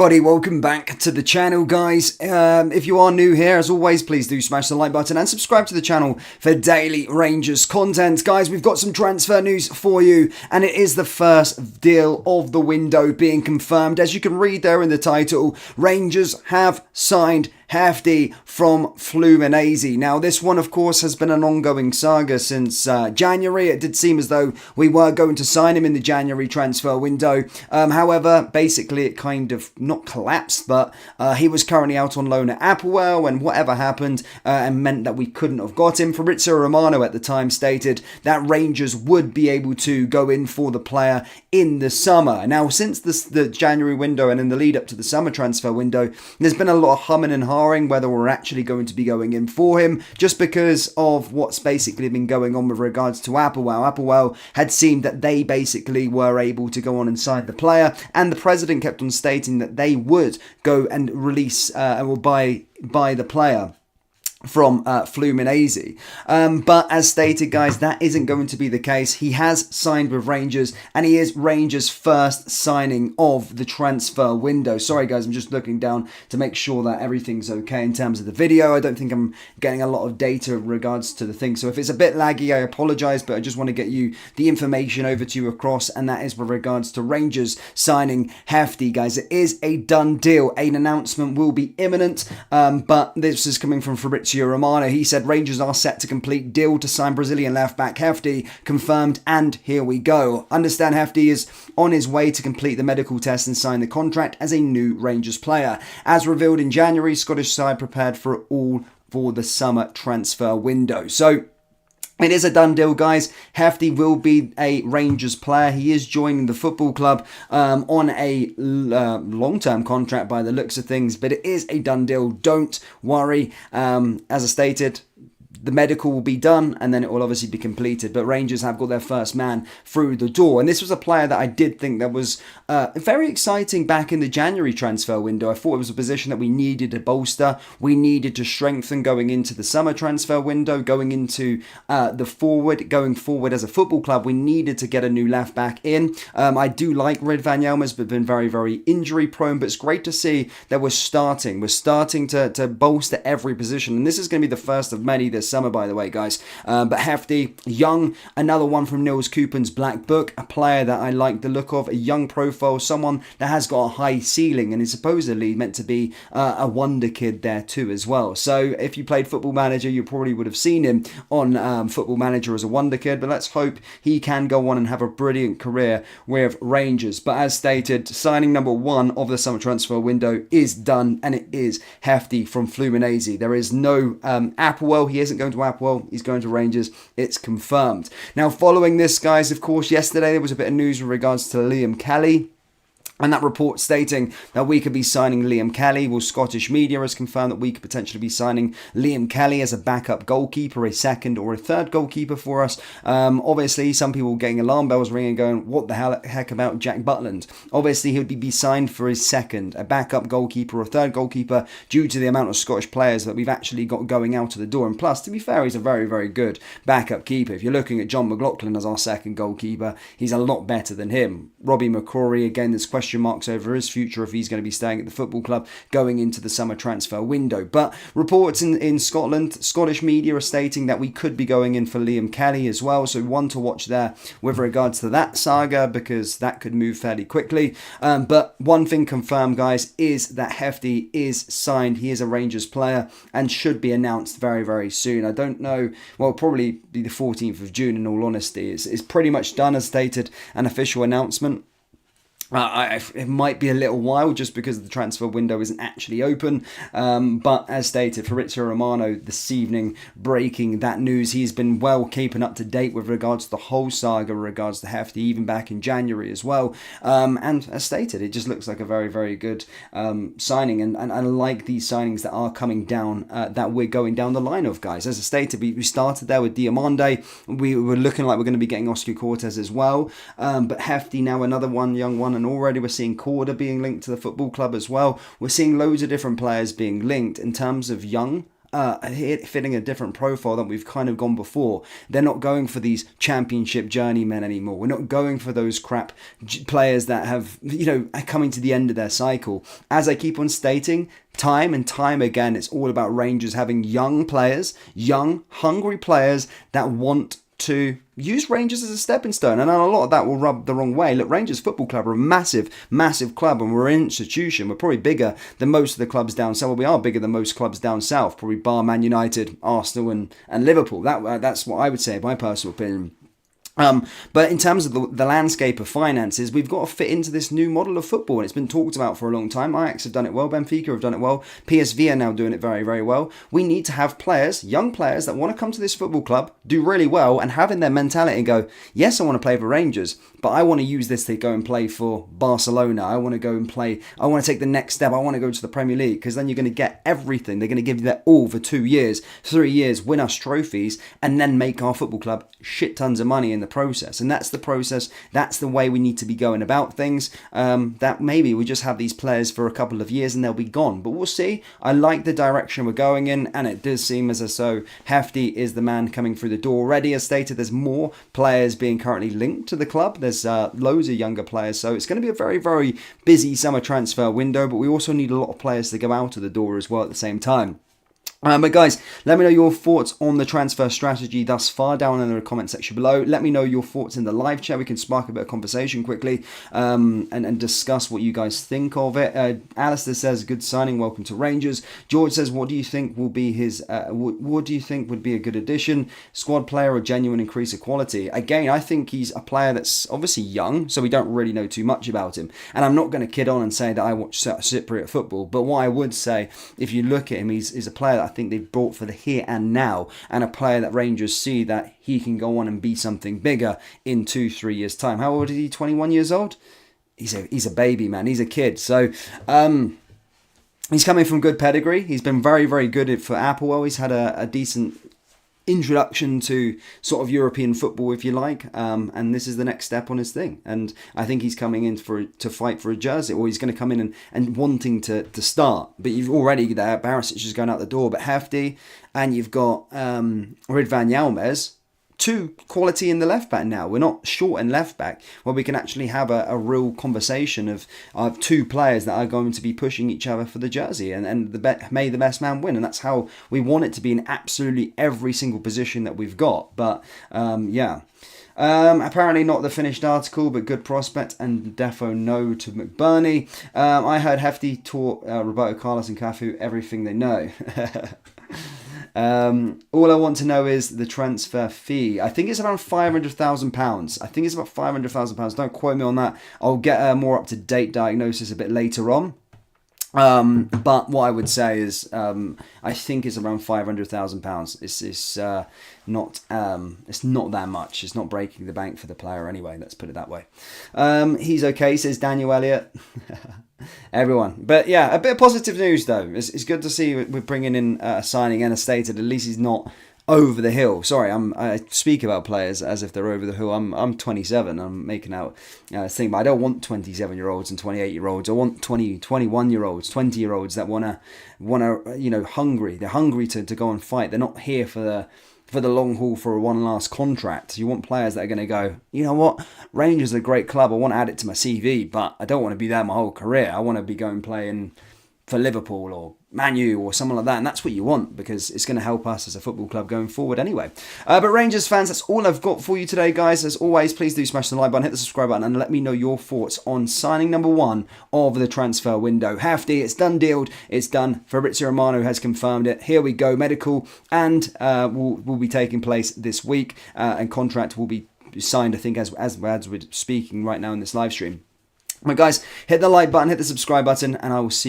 Welcome back to the channel, guys. If you are new here, as always, please do smash the like button and subscribe to the channel for daily Rangers content. Guys, we've got some transfer news for you, and it is the first deal of the window being confirmed. As you can read there in the title, Rangers have signed Jefte from Fluminense. Now, this one, of course, has been an ongoing saga since January. It did seem as though we were going to sign him in the January transfer window. However, basically, it kind of not collapsed, but he was currently out on loan at Applewell, and whatever happened and meant that we couldn't have got him. Fabrizio Romano at the time stated that Rangers would be able to go in for the player in the summer. Now, since the January window and in the lead up to the summer transfer window, there's been a lot of humming and hawing whether we're actually going to be going in for him, just because of what's basically been going on with regards to Applewell. Applewell had seemed that they basically were able to go on and sign the player, and the president kept on stating that they would go and release or buy the player from Fluminense. But as stated, guys, that isn't going to be the case. He has signed with Rangers, and he is Rangers' first signing of the transfer window. Sorry, guys, I'm just looking down to make sure that everything's okay in terms of the video. I don't think I'm getting a lot of data in regards to the thing. So if it's a bit laggy, I apologise, but I just want to get you the information over to you across, and that is with regards to Rangers signing Jefte, guys. It is a done deal. An announcement will be imminent, but this is coming from Fabrizio Romano. He said Rangers are set to complete deal to sign Brazilian left-back Jefte, confirmed, and here we go. Understand Jefte is on his way to complete the medical test and sign the contract as a new Rangers player. As revealed in January, Scottish side prepared for the summer transfer window. So it is a done deal, guys. Jefte will be a Rangers player. He is joining the football club on a long-term contract by the looks of things, but it is a done deal. Don't worry. As I stated, the medical will be done, and then it will obviously be completed. But Rangers have got their first man through the door. And this was a player that I did think that was very exciting back in the January transfer window. I thought it was a position that we needed to bolster. We needed to strengthen going into the summer transfer window, going into going forward as a football club. We needed to get a new left back in. I do like Red Van Jelmers, but been very, very injury prone. But it's great to see that we're starting to bolster every position. And this is going to be the first of many this summer, by the way, guys. But Jefte, young, another one from Nils Koopman's Black Book, a player that I like the look of, a young profile, someone that has got a high ceiling and is supposedly meant to be a wonder kid there too as well. So if you played Football Manager, you probably would have seen him on Football Manager as a wonder kid, but let's hope he can go on and have a brilliant career with Rangers. But as stated, signing number one of the summer transfer window is done, and it is Jefte from Fluminense. There is no Applewell. He isn't going to Applewell, he's going to Rangers. It's confirmed. Now, following this, guys, of course, yesterday there was a bit of news with regards to Liam Kelly. And that report stating that we could be signing Liam Kelly. Well, Scottish media has confirmed that we could potentially be signing Liam Kelly as a backup goalkeeper, a second or a third goalkeeper for us. Obviously, some people getting alarm bells ringing, going, what the heck about Jack Butland? Obviously, he would be signed for his second, a backup goalkeeper or third goalkeeper, due to the amount of Scottish players that we've actually got going out of the door. And plus, to be fair, he's a very, very good backup keeper. If you're looking at John McLaughlin as our second goalkeeper, he's a lot better than him. Robbie McCrory, again, there's question marks over his future if he's going to be staying at the football club going into the summer transfer window. But reports in Scotland, Scottish media are stating that we could be going in for Liam Kelly as well. So one to watch there with regards to that saga, because that could move fairly quickly. But one thing confirmed, guys, is that Jefte is signed. He is a Rangers player and should be announced very, very soon. I don't know. Well, probably be the 14th of June, in all honesty. It's pretty much done, as stated, an official announcement. It might be a little while just because the transfer window isn't actually open. But as stated, Fabrizio Romano this evening breaking that news. He's been well keeping up to date with regards to the whole saga, with regards to Jefte, even back in January as well. And as stated, it just looks like a very, very good signing. And I like these signings that are coming down, that we're going down the line of, guys. As I stated, we started there with Diamande. We were looking like we're going to be getting Oscar Cortez as well. But Jefte now another one, young one. And already we're seeing Corda being linked to the football club as well. We're seeing loads of different players being linked in terms of young fitting a different profile than we've kind of gone before. They're not going for these championship journeymen anymore. We're not going for those crap players that have, coming to the end of their cycle. As I keep on stating, time and time again, it's all about Rangers having young players, young, hungry players that want to use Rangers as a stepping stone, and a lot of that will rub the wrong way. Look, Rangers Football Club are a massive, massive club, and we're an institution. We're probably bigger than most of the clubs down south. Well, we are bigger than most clubs down south, probably bar Man United, Arsenal, and Liverpool. That's what I would say, my personal opinion. But in terms of the landscape of finances, we've got to fit into this new model of football, and it's been talked about for a long time. Ajax have done it well, Benfica have done it well, PSV are now doing it very, very well. We need to have players, young players, that want to come to this football club, do really well, and have in their mentality and go, yes, I want to play for Rangers, but I want to use this to go and play for Barcelona. I want to go and play, I want to take the next step, I want to go to the Premier League, because then you're going to get everything. They're going to give you their all for 2 years, 3 years, win us trophies, and then make our football club shit tons of money in the process. And that's the process, that's the way we need to be going about things. That maybe we just have these players for a couple of years and they'll be gone, but we'll see. I like the direction we're going in, and it does seem as though Jefte is the man coming through the door already. As stated, there's more players being currently linked to the club. There's loads of younger players, so it's going to be a very, very busy summer transfer window, but we also need a lot of players to go out of the door as well at the same time. But guys, let me know your thoughts on the transfer strategy thus far down in the comment section below. Let me know your thoughts in the live chat. We can spark a bit of conversation quickly and discuss what you guys think of it. Alistair says, good signing, welcome to Rangers. George says, what do you think will be his, what do you think would be a good addition? Squad player or genuine increase of quality? Again, I think he's a player that's obviously young, so we don't really know too much about him. And I'm not going to kid on and say that I watch Cypriot football, but what I would say, if you look at him, he's a player that I think they've brought for the here and now, and a player that Rangers see that he can go on and be something bigger in 2-3 years time. How old is he? 21 years old? He's a baby, man. He's a kid. So he's coming from good pedigree. He's been very, very good for Applewell. He's had a decent introduction to sort of European football, if you like, and this is the next step on his thing. And I think he's coming in to fight for a jersey, or he's going to come in and wanting to start. But you've already there, Barisic is going out the door, but Jefte, and you've got Ridvan Yilmaz, two quality in the left back now. We're not short in left back, where we can actually have a real conversation of two players that are going to be pushing each other for the jersey, and may the best man win. And that's how we want it to be in absolutely every single position that we've got. But yeah. Apparently not the finished article, but good prospect, and defo no to McBurney. I heard Jefte taught Roberto Carlos and Cafu everything they know. All I want to know is the transfer fee. I think it's around £500,000. I think it's about £500,000. Don't quote me on that. I'll get a more up-to-date diagnosis a bit later on. But what I would say is, I think it's around £500,000. It's not that much. It's not breaking the bank for the player anyway. Let's put it that way. He's okay, says Daniel Elliott. Everyone. But yeah, a bit of positive news though. It's good to see we're bringing in a signing and a stated. At least he's not over the hill. Sorry, I speak about players as if they're over the hill. I'm 27. I'm making out thing, but I don't want 27-year-olds and 28-year-olds. I want 20, 21-year-olds, 20-year-olds that wanna hungry. They're hungry to go and fight. They're not here for the long haul for a one last contract. You want players that are going to go, you know what, Rangers are a great club. I want to add it to my CV, but I don't want to be there my whole career. I want to be going playing for Liverpool or Man U or someone like that, and that's what you want, because it's going to help us as a football club going forward anyway. But Rangers fans, that's all I've got for you today, guys. As always, please do smash the like button, hit the subscribe button, and let me know your thoughts on signing number one of the transfer window. Jefte, it's done, dealed, it's done. Fabrizio Romano has confirmed it. Here we go, medical, and will be taking place this week, and contract will be signed, I think, as we're speaking right now in this live stream. But guys, hit the like button, hit the subscribe button, and I will see you